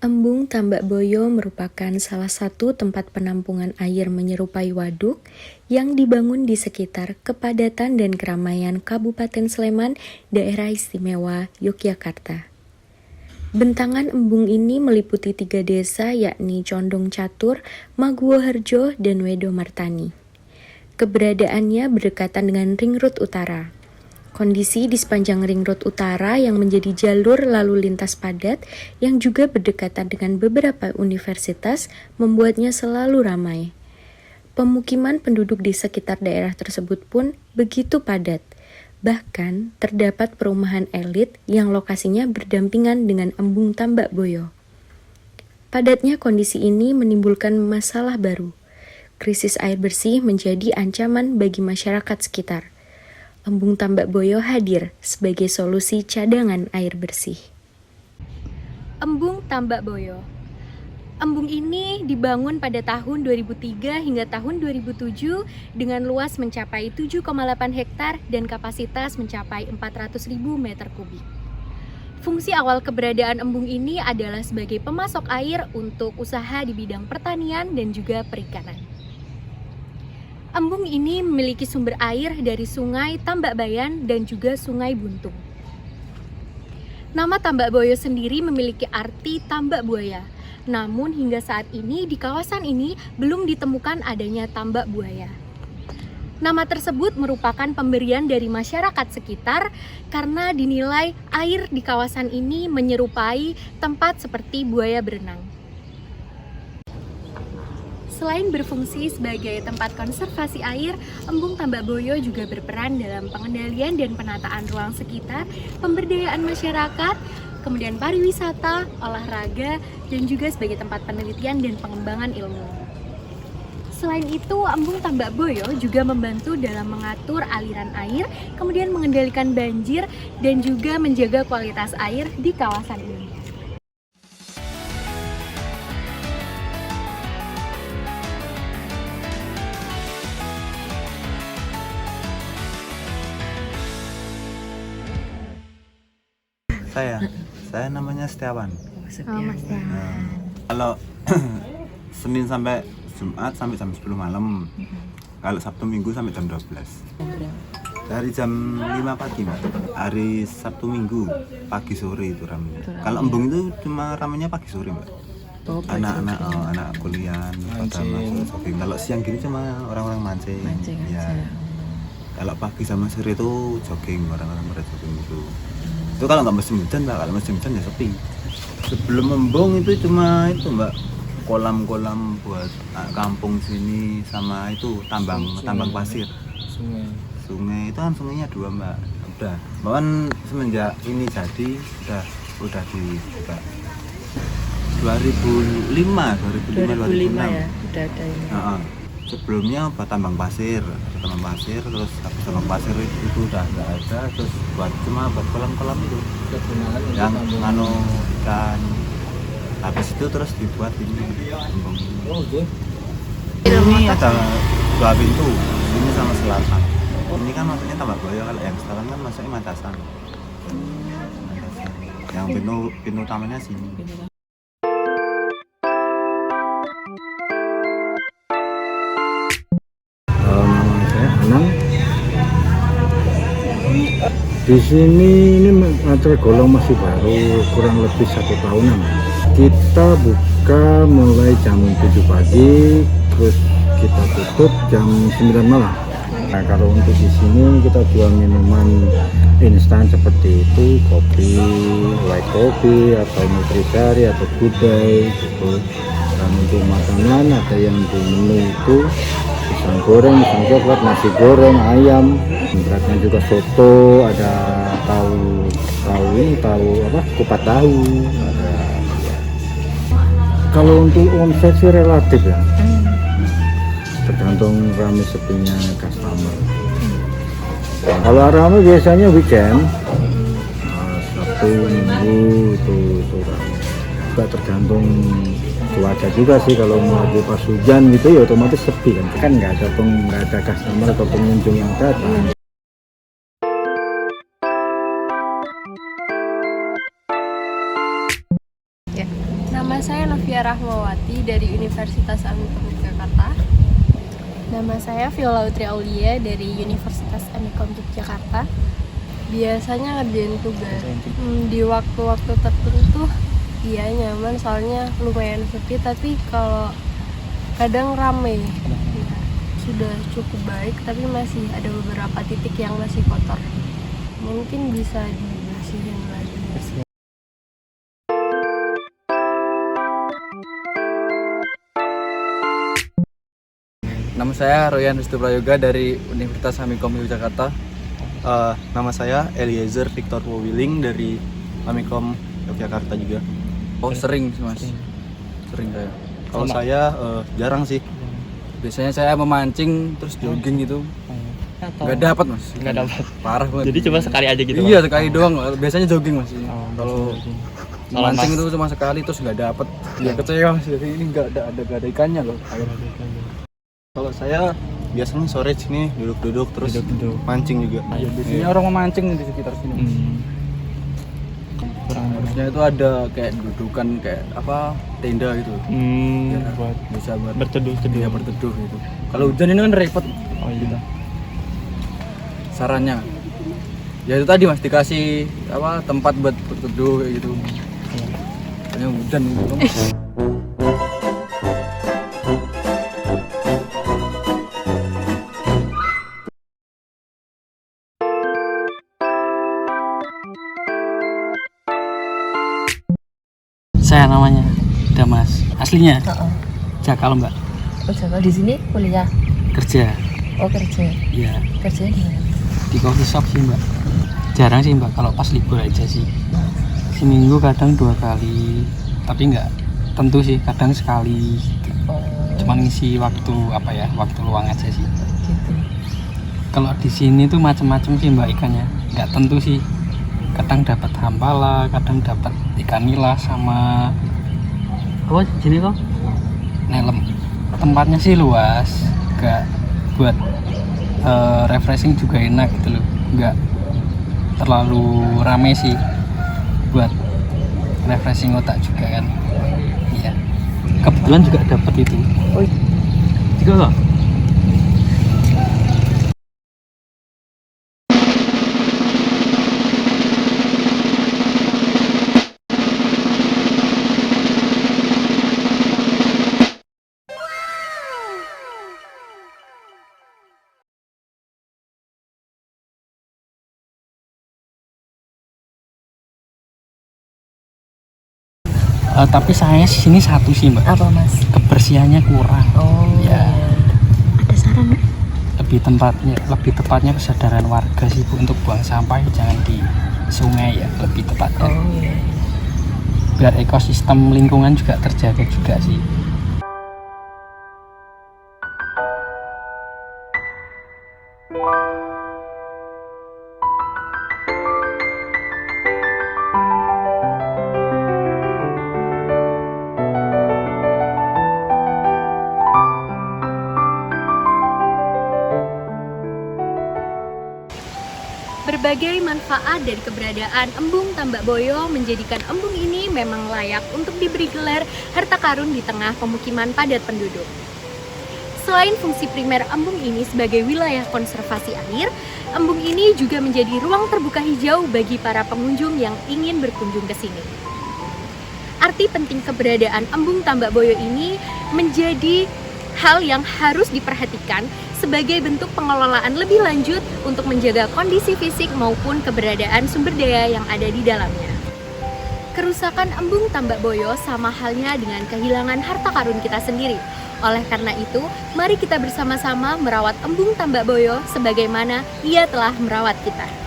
Embung Tambak Boyo merupakan salah satu tempat penampungan air menyerupai waduk yang dibangun di sekitar kepadatan dan keramaian Kabupaten Sleman, Daerah Istimewa Yogyakarta. Bentangan embung ini meliputi 3 desa yakni Condong Catur, Maguwoharjo, dan Wedo Martani. Keberadaannya berdekatan dengan Ring Road Utara. Kondisi di sepanjang Ring Road Utara yang menjadi jalur lalu lintas padat yang juga berdekatan dengan beberapa universitas membuatnya selalu ramai. Pemukiman penduduk di sekitar daerah tersebut pun begitu padat. Bahkan terdapat perumahan elit yang lokasinya berdampingan dengan Embung Tambak Boyo. Padatnya kondisi ini menimbulkan masalah baru. Krisis air bersih menjadi ancaman bagi masyarakat sekitar. Embung Tambak Boyo hadir sebagai solusi cadangan air bersih. Embung Tambak Boyo. Embung ini dibangun pada tahun 2003 hingga tahun 2007 dengan luas mencapai 7,8 hektar dan kapasitas mencapai 400.000 meter kubik. Fungsi awal keberadaan embung ini adalah sebagai pemasok air untuk usaha di bidang pertanian dan juga perikanan. Embung ini memiliki sumber air dari Sungai Tambak Bayan dan juga Sungai Buntung. Nama Tambak Boyo sendiri memiliki arti tambak buaya. Namun hingga saat ini di kawasan ini belum ditemukan adanya tambak buaya. Nama tersebut merupakan pemberian dari masyarakat sekitar karena dinilai air di kawasan ini menyerupai tempat seperti buaya berenang. Selain berfungsi sebagai tempat konservasi air, Embung Tambak Boyo juga berperan dalam pengendalian dan penataan ruang sekitar, pemberdayaan masyarakat, kemudian pariwisata, olahraga, dan juga sebagai tempat penelitian dan pengembangan ilmu. Selain itu, Embung Tambak Boyo juga membantu dalam mengatur aliran air, kemudian mengendalikan banjir, dan juga menjaga kualitas air di kawasan ini. Saya namanya Setiawan. Mas Tian. Kalau Senin sampai Jumat sampai jam 10 malam. Kalau Sabtu Minggu sampai jam 12. Dari jam 5 pagi, Mbak. Hari Sabtu Minggu pagi sore itu ramenya. Kalau embung itu cuma ramenya pagi sore, Mbak. Anak kuliah pada masuk jogging. Kalau siang gini cuma orang-orang mancing. Ya. Kalau pagi sama sore itu jogging, orang-orang pada jogging itu. Itu kalau nggak musim hujan, Mbak. Kalau musim hujan ya sepi. Sebelum embung itu cuma itu, Mbak, kolam-kolam buat kampung sini sama itu tambang pasir. Sungai itu kan sungainya 2, Mbak. Udah. Bahkan semenjak ini jadi udah dibuka. 2005 ya, udah ada ini. Sebelumnya buat tambang pasir, terus habis tambang pasir itu udah nggak ada, terus cuma buat kolam-kolam itu yang nganu ikan. Habis itu terus dibuat ini embung. Ini ada 2 pintu, ini sama selatan. Ini kan maksudnya Tambak Boyo, kalau yang selatan kan masuknya Matasan. Yang pintu utamanya sini. Di sini ini tergolong masih baru, kurang lebih 1 tahunan. Kita buka mulai jam 7 pagi, terus kita tutup jam 9 malam. Nah, kalau untuk di sini kita jual minuman instan seperti itu, kopi, white coffee atau nutrisari atau gudai gitu. Dan untuk makanan ada yang di menu itu pisang goreng, pisang coklat, nasi goreng, ayam, beratnya juga soto, ada tahu kupat tahu, ada. Ya. Kalau untuk omset sih relatif ya, tergantung ramai sepinya customer. Kalau ramai biasanya weekend, Sabtu Minggu itu ramai. Juga tergantung cuaca juga sih. Kalau mau pas hujan gitu ya otomatis sepi kan nggak ada customer atau pengunjung yang datang. Ya. Nama saya Novia Rahmawati dari Universitas Amikom Yogyakarta. Nama saya Viola Utri Aulia dari Universitas Amikom Yogyakarta. Biasanya ngerjain tugas di waktu-waktu tertentu iya nyaman, soalnya lumayan sepi, tapi kalau kadang rame ya, sudah cukup baik, tapi masih ada beberapa titik yang masih kotor, mungkin bisa dibersihin lagi. Nama saya Royan Ristu Prayoga dari Universitas Amikom Yogyakarta. Nama saya Eliezer Victor Wowiling dari Amikom Yogyakarta juga. Oh sering sih mas, sering saya. Kalau saya jarang sih. Biasanya saya memancing terus jogging gitu. Nggak dapat mas. Nggak dapat. Parah banget. Jadi cuma sekali aja gitu. Iya sekali doang. Biasanya jogging mas. Kalau Kalau mancing Mas- itu cuma sekali terus nggak dapat. Ya kecewa mas. Jadi ini nggak ada ikannya loh. Kalau saya biasanya sore sini duduk-duduk terus Duduk-duduk. mancing juga. Ya, biasanya orang memancing di sekitar sini. Harusnya itu ada kayak dudukan kayak apa tenda gitu. Ya, Buat bisa buat berteduh-teduh. dia berteduh gitu. Kalau hujan ini kan repot. Oh iya. Sarannya ya itu tadi mas, dikasih apa tempat buat berteduh kayak gitu. Hanya hujan gitu. Saya namanya Damas. Aslinya? Jakal Mbak. Oh, Jawa di sini kuliah. Kerja. Oh, kerja. Iya. Kerjanya di mana? Di coffee shop sih Mbak. Jarang sih Mbak. Kalau pas libur aja sih. Seminggu kadang 2 kali. Tapi nggak tentu sih. Kadang sekali. Oh, Cuman ngisi waktu apa ya? Waktu luang aja sih. gitu. Kalau di sini tuh macam-macam sih Mbak ikannya. Nggak tentu sih. Kadang dapat hampala, kadang dapat ikan nila sama apa sini kok? Nelem. Tempatnya sih luas, gak buat refreshing juga enak gitu loh, nggak terlalu rame sih, buat refreshing otak juga kan. Iya. Kebetulan juga dapat itu. Oh, Juga kok? Tapi saya sini satu sih Mbak, apa Mas? kebersihannya kurang. Oh, Ya. Ada saran nggak? Lebih tepatnya kesadaran warga sih Bu untuk buang sampah jangan di sungai ya, lebih tepatnya. Oh, iya. Biar ekosistem lingkungan juga terjaga juga sih. Berbagai manfaat dari keberadaan Embung Tambak Boyo menjadikan embung ini memang layak untuk diberi gelar harta karun di tengah pemukiman padat penduduk. Selain fungsi primer embung ini sebagai wilayah konservasi air, embung ini juga menjadi ruang terbuka hijau bagi para pengunjung yang ingin berkunjung ke sini. Arti penting keberadaan Embung Tambak Boyo ini menjadi hal yang harus diperhatikan sebagai bentuk pengelolaan lebih lanjut untuk menjaga kondisi fisik maupun keberadaan sumber daya yang ada di dalamnya. Kerusakan Embung Tambak Boyo sama halnya dengan kehilangan harta karun kita sendiri. Oleh karena itu, mari kita bersama-sama merawat Embung Tambak Boyo sebagaimana ia telah merawat kita.